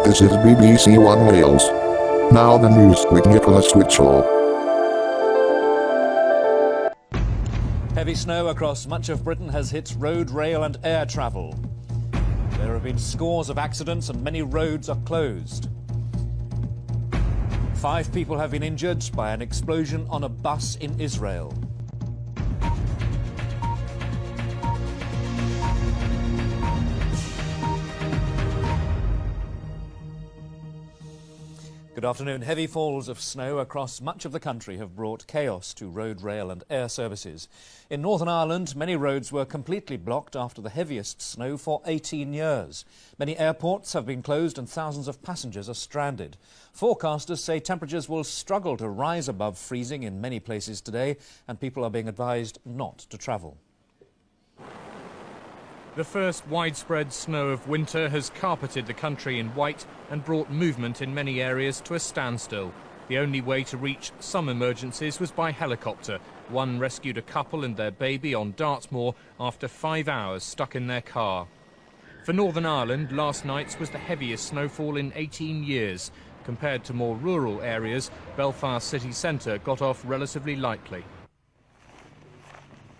This is BBC One Wales. Now the news with Nicholas Witchell. Heavy snow across much of Britain has hit road, rail and air travel. There have been scores of accidents and many roads are closed. 5 people have been injured by an explosion on a bus in Israel. Good afternoon. Heavy falls of snow across much of the country have brought chaos to road, rail and air services. In Northern Ireland, many roads were completely blocked after the heaviest snow for 18 years. Many airports have been closed and thousands of passengers are stranded. Forecasters say temperatures will struggle to rise above freezing in many places today, and people are being advised not to travel. The first widespread snow of winter has carpeted the country in white and brought movement in many areas to a standstill. The only way to reach some emergencies was by helicopter. One rescued a couple and their baby on Dartmoor after 5 hours stuck in their car. For Northern Ireland, last night's was the heaviest snowfall in 18 years. Compared to more rural areas, Belfast city centre got off relatively lightly.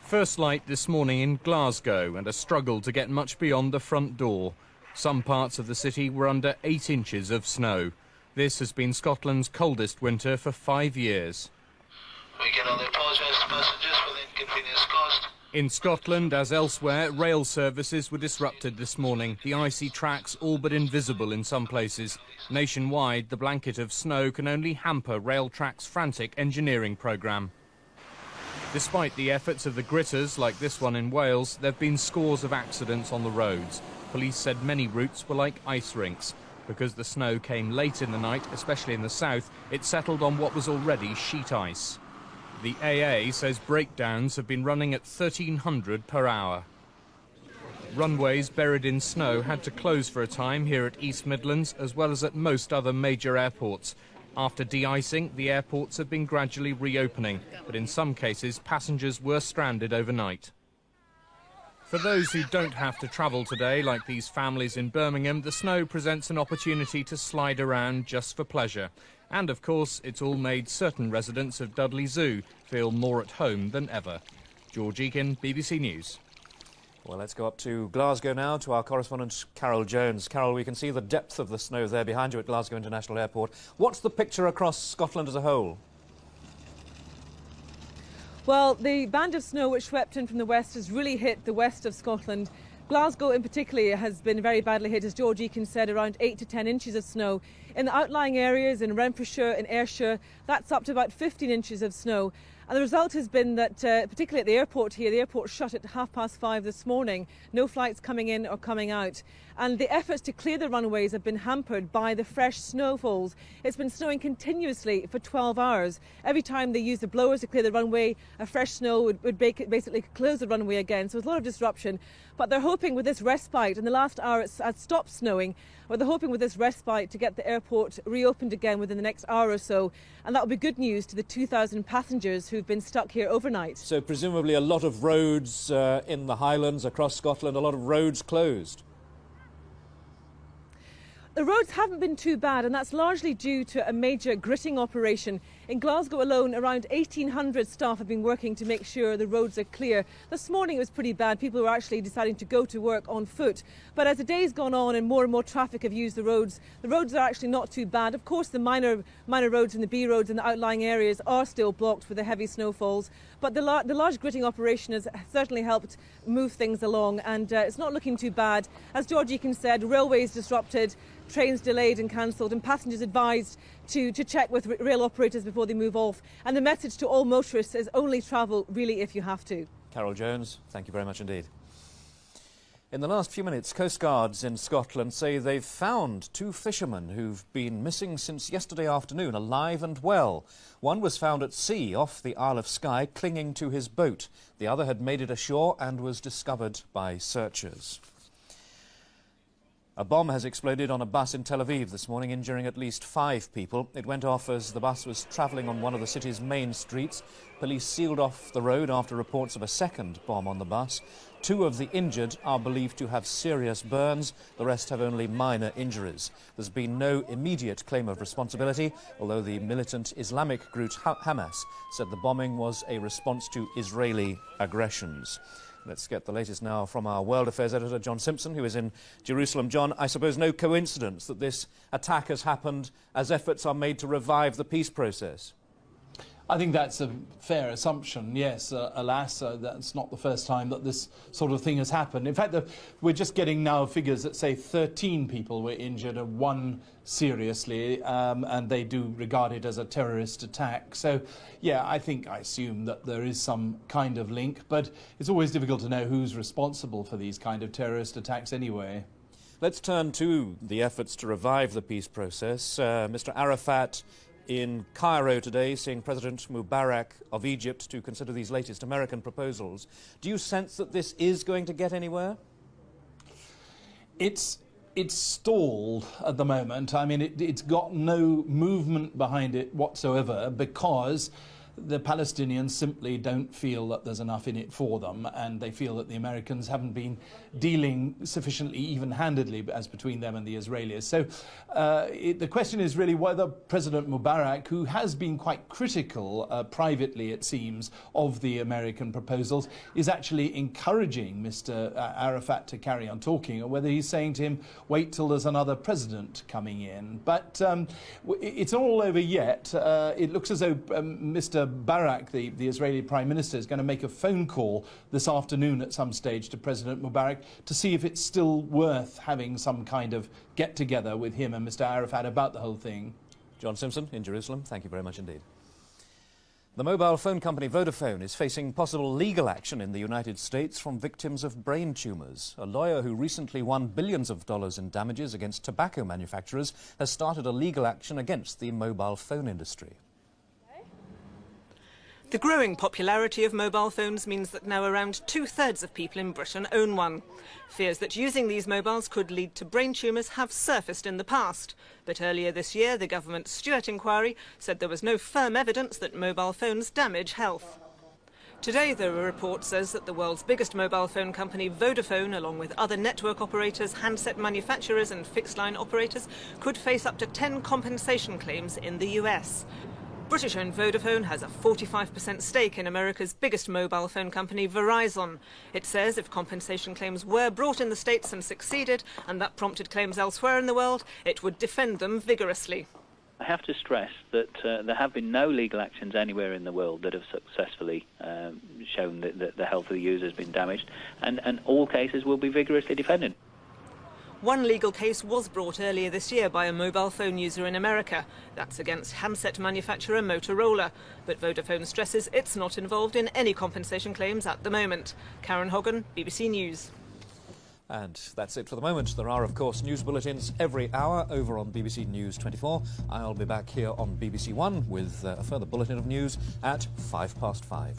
First light this morning in Glasgow and a struggle to get much beyond the front door. Some parts of the city were under 8 inches of snow. This has been Scotland's coldest winter for 5 years. We can only apologise to passengers for the inconvenience caused. In Scotland, as elsewhere, rail services were disrupted this morning. The icy tracks all but invisible in some places. Nationwide, the blanket of snow can only hamper Railtrack's frantic engineering programme. Despite the efforts of the gritters, like this one in Wales, there have been scores of accidents on the roads. Police said many routes were like ice rinks. Because the snow came late in the night, especially in the south, it settled on what was already sheet ice. The AA says breakdowns have been running at 1,300 per hour. Runways buried in snow had to close for a time here at East Midlands, as well as at most other major airports. After de-icing, the airports have been gradually reopening, but in some cases passengers were stranded overnight. For those who don't have to travel today, like these families in Birmingham, the snow presents an opportunity to slide around just for pleasure. And of course, it's all made certain residents of Dudley Zoo feel more at home than ever. George Eakin, BBC News. Well, let's go up to Glasgow now to our correspondent Carol Jones. Carol, we can see the depth of the snow there behind you at Glasgow International Airport. What's the picture across Scotland as a whole? Well, the band of snow which swept in from the west has really hit the west of Scotland. Glasgow in particular has been very badly hit, as George Eakin said, around 8 to 10 inches of snow. In the outlying areas, in Renfrewshire and Ayrshire, that's up to about 15 inches of snow. And the result has been that, particularly at the airport here, the airport shut at 5:30 this morning. No flights coming in or coming out. And the efforts to clear the runways have been hampered by the fresh snowfalls. It's been snowing continuously for 12 hours. Every time they use the blowers to clear the runway, a fresh snow would basically close the runway again. So there's a lot of disruption. But they're hoping with this respite, in the last hour it's stopped snowing, but they're hoping with this respite to get the airport reopened again within the next hour or so. And that will be good news to the 2,000 passengers who've been stuck here overnight. So presumably a lot of roads in the Highlands across Scotland, a lot of roads closed. The roads haven't been too bad, and that's largely due to a major gritting operation. In Glasgow alone, around 1,800 staff have been working to make sure the roads are clear. This morning it was pretty bad. People were actually deciding to go to work on foot. But as the day's gone on and more traffic have used the roads are actually not too bad. Of course, the minor roads and the B roads in the outlying areas are still blocked with the heavy snowfalls. But the large gritting operation has certainly helped move things along, and it's not looking too bad. As George Eakin said, railways disrupted, trains delayed and cancelled, and passengers advised to check with rail operators before they move off. And the message to all motorists is only travel really if you have to. Carol Jones, thank you very much indeed. In the last few minutes, Coast Guards in Scotland say they've found 2 fishermen who've been missing since yesterday afternoon, alive and well. One was found at sea off the Isle of Skye, clinging to his boat. The other had made it ashore and was discovered by searchers. A bomb has exploded on a bus in Tel Aviv this morning, injuring at least 5 people. It went off as the bus was travelling on one of the city's main streets. Police sealed off the road after reports of a second bomb on the bus. 2 of the injured are believed to have serious burns. The rest have only minor injuries. There's been no immediate claim of responsibility, although the militant Islamic group Hamas said the bombing was a response to Israeli aggressions. Let's get the latest now from our World Affairs editor, John Simpson, who is in Jerusalem. John, I suppose no coincidence that this attack has happened as efforts are made to revive the peace process. I think that's a fair assumption, yes. Alas, that's not the first time that this sort of thing has happened. In fact, we're just getting now figures that say 13 people were injured and 1 seriously, and they do regard it as a terrorist attack. So, yeah, I assume that there is some kind of link, but it's always difficult to know who's responsible for these kind of terrorist attacks anyway. Let's turn to the efforts to revive the peace process. Mr. Arafat in Cairo today, seeing President Mubarak of Egypt to consider these latest American proposals. Do you sense that this is going to get anywhere? It's stalled at the moment. I mean, it's got no movement behind it whatsoever because the Palestinians simply don't feel that there's enough in it for them, and they feel that the Americans haven't been dealing sufficiently even-handedly as between them and the Israelis. So the question is really whether President Mubarak, who has been quite critical privately, it seems, of the American proposals, is actually encouraging Mr. Arafat to carry on talking, or whether he's saying to him, wait till there's another president coming in. But it's not all over yet. It looks as though Mr. Barak, the Israeli Prime Minister, is going to make a phone call this afternoon at some stage to President Mubarak to see if it's still worth having some kind of get-together with him and Mr. Arafat about the whole thing. John Simpson in Jerusalem, thank you very much indeed. The mobile phone company Vodafone is facing possible legal action in the United States from victims of brain tumours. A lawyer who recently won billions of dollars in damages against tobacco manufacturers has started a legal action against the mobile phone industry. The growing popularity of mobile phones means that now around 2/3 of people in Britain own one. Fears that using these mobiles could lead to brain tumours have surfaced in the past. But earlier this year, the government's Stewart inquiry said there was no firm evidence that mobile phones damage health. Today, though, a report says that the world's biggest mobile phone company, Vodafone, along with other network operators, handset manufacturers and fixed-line operators, could face up to 10 compensation claims in the US. British-owned Vodafone has a 45% stake in America's biggest mobile phone company, Verizon. It says if compensation claims were brought in the States and succeeded, and that prompted claims elsewhere in the world, it would defend them vigorously. I have to stress that there have been no legal actions anywhere in the world that have successfully shown that the health of the user has been damaged, and all cases will be vigorously defended. One legal case was brought earlier this year by a mobile phone user in America. That's against handset manufacturer Motorola. But Vodafone stresses it's not involved in any compensation claims at the moment. Karen Hogan, BBC News. And that's it for the moment. There are, of course, news bulletins every hour over on BBC News 24. I'll be back here on BBC One with a further bulletin of news at 5:05.